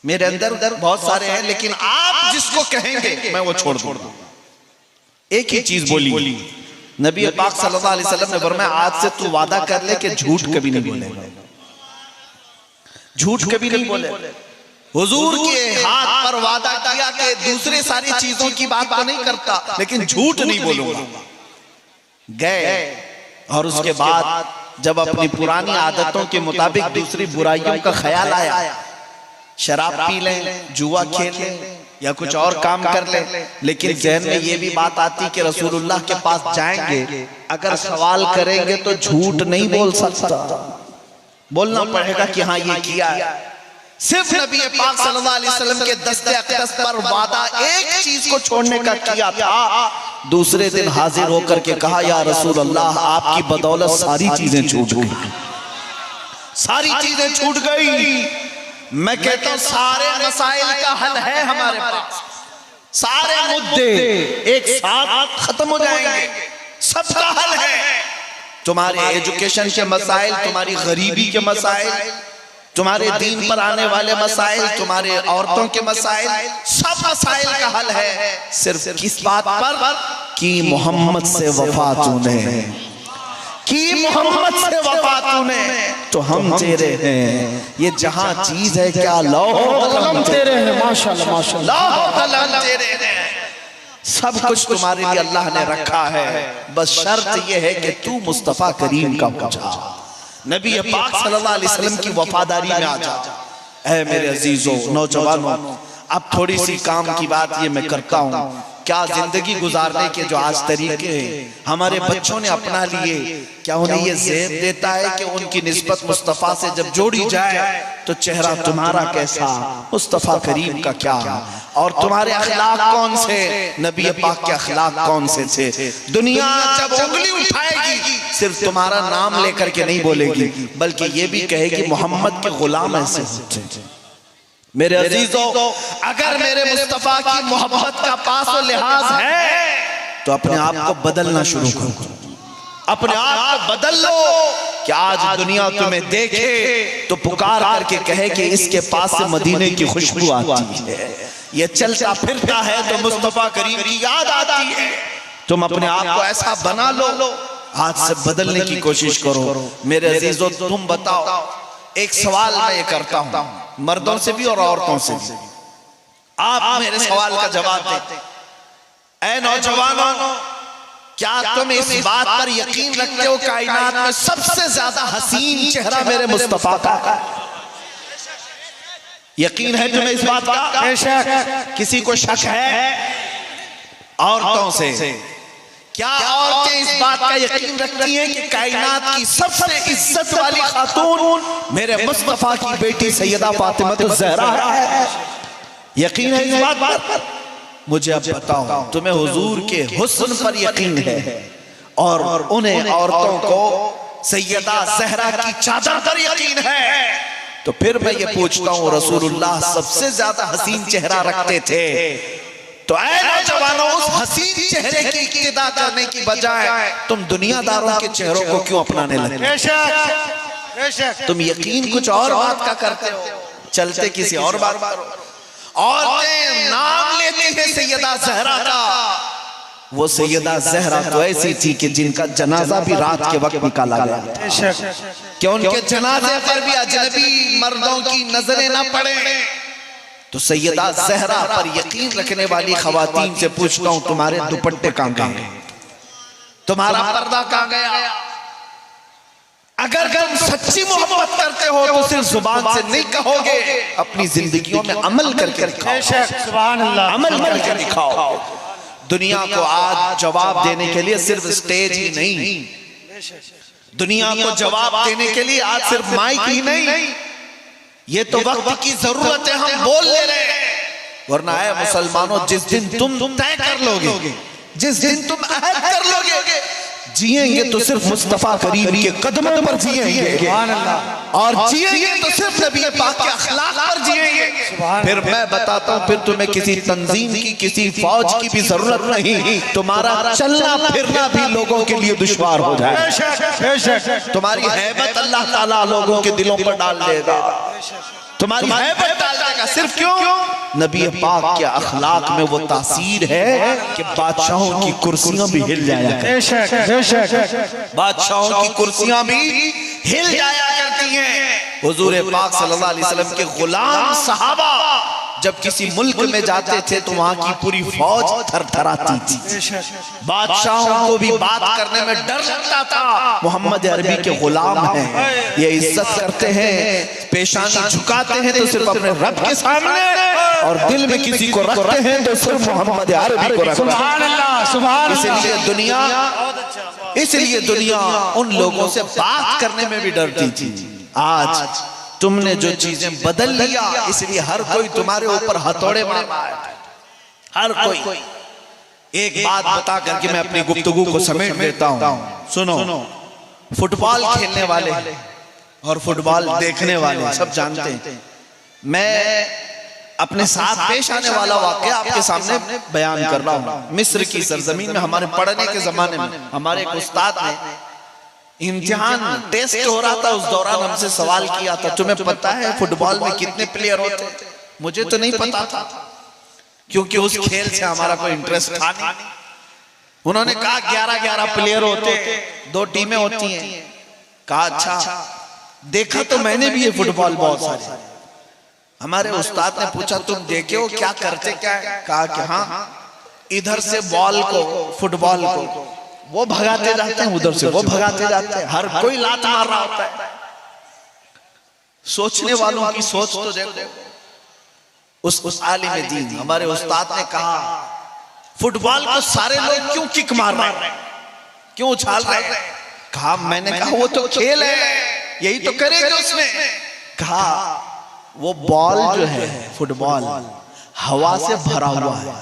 मेरे अंदर बहुत सारे हैं, लेकिन आप जिसको कहेंगे मैं वो छोड़ दूंगा। एक ही चीज बोली नबी पाक सल्लल्लाहु अलैहि वसल्लम ने फरमाया, आज से तू वादा कर ले कि झूठ कभी नहीं बोलेगा, झूठ कभी नहीं बोले। हुजूर के हाथ पर वादा किया कि दूसरे सारी चीजों की बात तो नहीं करता, लेकिन झूठ नहीं बोलूंगा। गए और उसके बाद जब अपनी पुरानी आदतों के मुताबिक दूसरी बुराइयों का ख्याल आया, शराब पी लें, जुआ खेल लें या कुछ और काम कर लें, लेकिन जहन में ये भी बात आती कि रसूलुल्लाह के पास जाएंगे, अगर सवाल करेंगे तो झूठ नहीं बोल सकता, बोलना पड़ेगा कि हाँ ये किया है। सिर्फ नबी पाक सल्लल्लाहु अलैहि वसल्लम के दस्ते अक़दस पर वादा एक चीज को छोड़ने का किया था, दूसरे दिन हाजिर होकर के कहा, या रसूल अल्लाह आपकी बदौलत सारी चीजें छूट गई, सारी चीजें छूट गई। मैं कहता हूं सारे मसाइल का हल है हमारे पास, सारे मुद्दे एक साथ खत्म हो जाएंगे, सबका हल है। तुम्हारे एजुकेशन के मसाइल, तुम्हारी गरीबी के मसाइल, तुम्हारे दीन पर आने वाले मसाइल, तुम्हारे औरतों के मसाइल, सब मसाइल का हल है सिर्फ किस बात पर कि मोहम्मद से वफा तूने, कि मोहम्मद से वफा तूने तो हम तेरे हैं। ये जहां चीज है क्या लौह तेरे हैं, माशाल्लाह माशाल्लाह, लौह तेरे हैं, सब कुछ तुम्हारे लिए अल्लाह ने रखा है, बस शर्त यह है कि तू मुस्तफा करीम का हो जा, नबी पाक सल्लल्लाहु अलैहि वसल्लम की वफादारी में आ जा। ऐ मेरे अजीजों नौजवानों, अब थोड़ी सी काम की बात ये मैं करता हूँ, क्या जिंदगी गुजारने के जो आज तरीके हमारे बच्चों ने अपना लिए, क्या उन्हें ये ज़ेब देता है कि उनकी निस्बत मुस्तफ़ा से जब जोड़ी जाए तो चेहरा तुम्हारा कैसा, मुस्तफ़ा करीम का क्या, और तुम्हारे अखलाक कौन से, नबी पाक के अखलाक कौन से थे। दुनिया जब उंगली उठाएगी सिर्फ तुम्हारा नाम लेकर के नहीं बोलेगी, बल्कि ये भी कहेगी मोहम्मद के गुलाम ऐसे होते हैं। मेरे अजीजों, अगर मेरे मुस्तफा की मोहब्बत का पास और लिहाज है तो अपने आप को बदलना शुरू करो, अपने आप को बदल लो कि आज दुनिया तुम्हें देखे तो पुकार करके कहे कि इसके पास से मदीने की खुशबू आती है, ये चलता फिरता है तो मुस्तफा करीम की याद आती है। तुम अपने आप को ऐसा बना लो, आज से बदलने की कोशिश करो। मेरे अजीजों, तुम बताओ, एक सवाल मैं ये करता हूं मर्दों से भी और औरतों से भी, आप मेरे सवाल का जवाब दें। ऐ नौजवानों, क्या तुम इस बात पर यकीन रखते हो कायनात में सबसे ज्यादा हसीन चेहरा मेरे मुस्तफा का? यकीन है तुम्हें इस बात का? किसी को शक है? औरतों से क्या औरतें इस बात का यकीन रखती हैं कि कायनात की सबसे इज्जत वाली खातून मेरे मुस्तफा की बेटी सैयदा फातिमा ज़हरा है? यकीन है इस बात पर? मुझे अब बताओ, तुम्हें हुजूर के हुस्न पर यकीन है और उन्हें औरतों को सैयदा ज़हरा की चादर पर यकीन है, तो फिर मैं ये पूछता हूँ, रसूलुल्लाह सबसे ज्यादा हसीन चेहरा रखते थे, तो ऐ नौजवानों, उस हसीन चेहरे की इक्तिदा करने की बजाय तुम दुनियादारों के चेहरों को क्यों अपनाने लगे? बेशक तुम यकीन कुछ और बात का करते हो, चलते किसी और बात पर। औरतें नाम लेती हैं सैयदा ज़हरा का, वो सैयदा ज़हरा तो ऐसी थी कि जिनका जनाजा भी रात के वक्त निकाला गया, कि उनके जनाजे पर भी अजनबी मर्दों की नजरें न पड़े। तो सैयदा ज़हरा पर यकीन रखने वाली खवातीन से पूछता हूं, तुम्हारे दुपट्टे कहां गए? तुम्हारा पर्दा कहां गया? अगर तुम सच्ची मोहब्बत करते हो तो सिर्फ जुबान से नहीं कहोगे, अपनी जिंदगियों में अमल करके दिखाओ, सुभान अल्लाह, अमल करके दिखाओ। दुनिया को आज जवाब देने के लिए सिर्फ स्टेज ही नहीं, दुनिया को जवाब देने के लिए आज सिर्फ माइक ही नहीं, ये तो वक्त की जरूरत है, हम बोल ले रहे हैं। वरना है मुसलमानों, जिस दिन तुम तय कर लोगे, जिस दिन तुम अहद कर लोगे जिएंगे तो सिर्फ मुस्तफा करीम के कदमों पर जिएंगे, और जिएंगे तो सिर्फ नबी पाक के अखलाक पर जिएंगे। फिर मैं बताता हूँ, फिर तुम्हें किसी तंजीम की, किसी फौज की भी जरूरत नहीं। तुम्हारा चलना फिरना भी लोगों के लिए दुश्वार हो जाए। तुम्हारी हैबत अल्लाह ताला लोगों के दिलों पर डाल देगा, तुम्हारी हैबत डाल देगा। सिर्फ क्यों? नबी पाक के अखलाक में वो तासीर है कि बादशाहों की कुर्सियां भी हिल जाया करती, बादशाहों की कुर्सियां भी हिल जाया करती हैं। हुजूर पाक सल्लल्लाहु अलैहि वसल्लम के गुलाम सहाबा जब किसी मुल्क में जाते थे तो वहां की पूरी फौज थरथराती थी, बादशाहों को भी बात करने में डर लगता था। मोहम्मद अरबी के गुलाम हैं, ये इज्जत करते हैं, पेशानी झुकाते हैं तो सिर्फ अपने रब के सामने, और दिल में किसी को रखते हैं तो सिर्फ मोहम्मद अरबी को रखते हैं। इसलिए दुनिया उन लोगों से बात करने में भी डरती थी। आज तुमने जो चीजें बदल लिया, इसलिए हर कोई तुम्हारे ऊपर हथौड़े मार रहा है, हर कोई। एक बात बता करके मैं अपनी गुफ्तगू को समेट देता हूं। सुनो, फुटबॉल खेलने वाले और फुटबॉल देखने वाले सब जानते हैं। मैं अपने साथ पेश आने वाला वाकया आपके सामने बयान कर रहा हूं। मिस्र की सरजमीन में हमारे पढ़ने के जमाने में हमारे एक उस्ताद ने इम्तिहान टेस्ट हो रहा था, उस दौरान हमसे सवाल किया था, तुम्हें पता है फुटबॉल में कितने प्लेयर होते हैं? मुझे तो नहीं पता था, क्योंकि उस खेल से हमारा कोई इंटरेस्ट था नहीं। उन्होंने कहा 11-11 प्लेयर होते, 2 टीमें होती हैं। कहा अच्छा, देखा तो मैंने भी ये फुटबॉल बहुत सारे। हमारे उस्ताद ने पूछा तुम देखे हो, क्या करते क्या है? कहा कि हाँ, इधर से बॉल को, फुटबॉल को वो भगाते जाते हैं, उधर से वो भगाते जाते हैं, हर कोई लात मार रहा होता है। सोचने वालों की सोच तो देखो। उस आलिम दीन हमारे उस्ताद ने कहा फुटबॉल को सारे लोग क्यों किक मार रहे हैं, क्यों उछाल रहे हैं? कहा मैंने कहा वो तो खेल है, यही तो करेगा उसमें। कहा वो बॉल जो है फुटबॉल हवा से भरा हुआ है,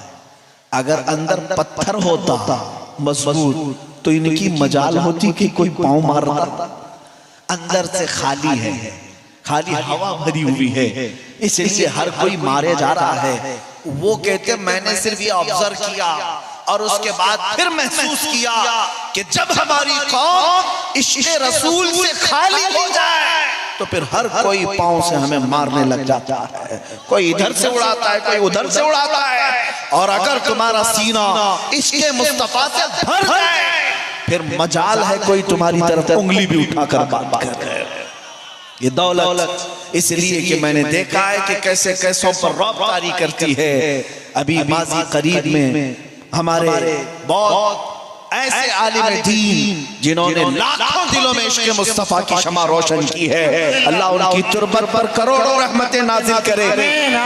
अगर अंदर पत्थर होता मजबूत तो इनकी मजाल होती कि कोई पांव मारता। अंदर से खाली है, खाली हवा भरी हुई है, इसलिए हर कोई मारे जा रहा है। वो कहते मैंने सिर्फ ये ऑब्जर्व किया और उसके बाद फिर महसूस किया कि जब हमारी कौम इश्क़ रसूल से खाली हो जाए तो फिर हर कोई पांव से हमें मारने लग जाता है। कोई इधर से उड़ाता है, कोई उधर से उड़ाता है, और अगर तुम्हारा सीना इश्क़ मुस्तफा से भर जाए फिर मजाल है कोई तुम्हारी तरफ उंगली भी उठाकर बात करे। ये दौलत इसलिए कि मैंने देखा है कि कैसे कैसों पर रौब तारी करती है। अभी माजी करीब में हमारे बहुत ऐसे आलिम दीन जिन्होंने लाखों दिलों में इश्क़ मुस्तफा की शमा रोशन की है, अल्लाह उनकी तुरबत पर करोड़ों रहमतें नाज़िल करे।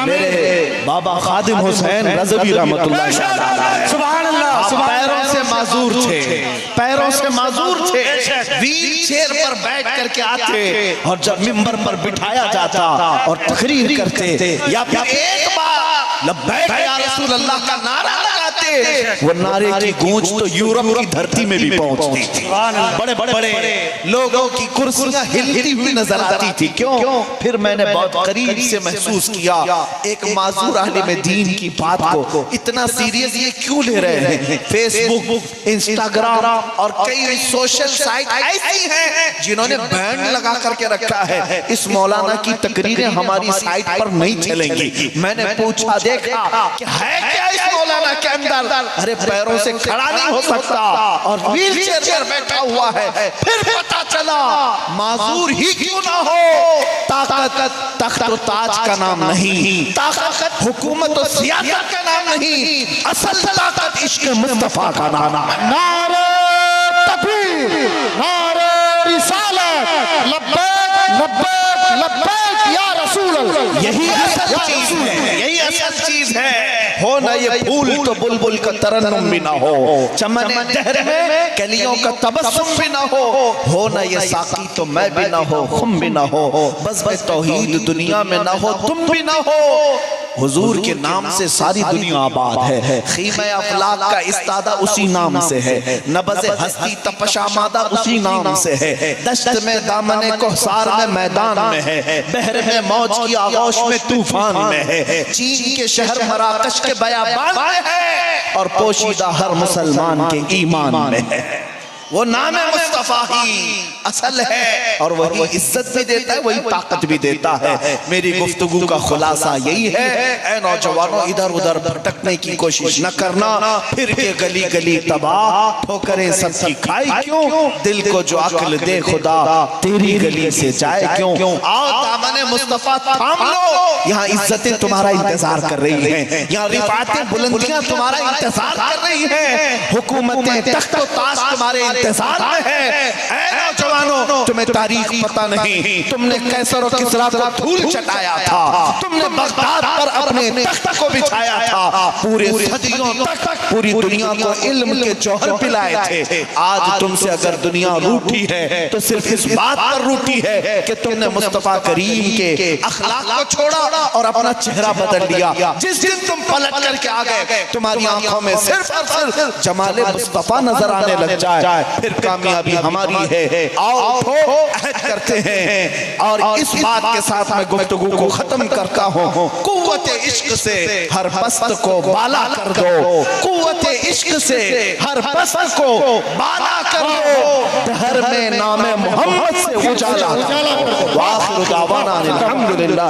मेरे बाबा खादिम हुसैन रज़वी रहमतुल्लाह अलैह सुभान अल्लाह, पैरों से माजूर थे, पैरों से माजूर थे, व्हील चेयर पर बैठ करके आते और जब मिंबर पर बिठाया जाता और तकरीर करते या फिर एक बार लब्बैक या रसूल अल्लाह का नारा लगाते, वो नारे की गूंज तो यूरोप की धरती में भी पहुंचती थी। बड़े बड़े लोगों की कुर्सियां हिलती हुई नजर आती थी। क्यों? फिर मैंने बहुत करीब से महसूस किया एक माजूर आलिम दीन की बात को इतना सीरियस ये क्यों ले रहे हैं। फेसबुक, इंस्टाग्राम और कई सोशल साइट ऐसी हैं जिन्होंने बैन लगा करके रखा है, इस मौलाना की तकरीरें हमारी साइट पर नहीं चलेंगी। मैंने पूछा, देखा कि है क्या इस मौलाना के अंदर? अरे पैरों से खड़ा नहीं हो सकता और व्हील चेयर पर बैठा हुआ है। फिर पता चला माजूर ही क्यों ना हो, ताकत तख्त और ताज का नाम नहीं, ताकत हुकूमत और सियासत का नाम नहीं, असल ताकत इश्क़ मुस्तफा का नाम है।
नारे तकबीर, नारे रिसालत, लब्बैक लब्बैक लब्बैक या रसूल अल्लाह।
यही असल चीज है, यही असल चीज है। हो ना ये फूल तो बुलबुल का तरन्नुम भी ना हो, चमने दहर में कलियों का तबस्सुम भी ना हो ना ये साकी तो मैं भी ना हो, तुम भी ना हो, बस तौहीद दुनिया में ना हो, तुम भी ना हो। हुजूर के नाम से सारी दुनिया आबाद है। खीमा अफलाक का इस्तादा उसी नाम से है। नबज़ हस्ती तपशा मादा उसी नाम से है। दश्त में दामने कोहसार में मैदान में है। बहर में मौज की आगोश में तूफान में है। चीन के शहर मराकश के बयाबान में है और पोशीदा हर मुसलमान के ईमान में है। वो नाम मुस्तफा ही असल है और वही इज्जत भी देता है, वही ताकत भी देता है। मेरी गुफ्तगू का खुलासा यही है, ऐ नौजवानों इधर उधर भटकने की कोशिश न करना। फिर के गली गली तबाह ठोकरें सबकी खाई क्यों, दिल को जो अक्ल दे खुदा तेरी गली से जाए क्यों। आओ दामने मुस्तफा थाम लो, यहाँ इज्जतें तुम्हारा इंतजार कर रही हैं, यहाँ रिफातें बुलंदियां तुम्हारा इंतजार कर रही हैं, हुकूमतें तख्त व ताज तुम्हारे इंतजार में है। ऐ नौजवानों तुम्हें तारीख पता नहीं, तुमने कैसर और किसरा को धूल चटाया था, तुमने बगदाद पर अपने तख्त को बिछाया था, पूरे सदियों तक पूरी दुनिया को इल्म के जौहर पिलाए थे। आज तुमसे अगर दुनिया रूठी है तो सिर्फ इस बात पर रूठी है कि तुमने मुस्तफा करीम के अखलाक को छोड़ा और अपना चेहरा बदल लिया। जिस दिन तुम पलट करके आ गए, तुम्हारी आंखों में सिर्फ और सिर्फ जमाले मुस्तफा नजर आने लग जाए, फिर कामयाबी हमारी है। आओ उठो, अहद करते हैं और इस बात के साथ मैं गुफ्तगू को खत्म करता हूँ। कुव्वते इश्क से हर पस्त को बाला कर दो, कुव्वते इश्क से हर पस्त को बाला कर दो, दहर में नामे मोहम्मद से उजाला। वाखिर दावाना अल्हम्दुलिल्लाह।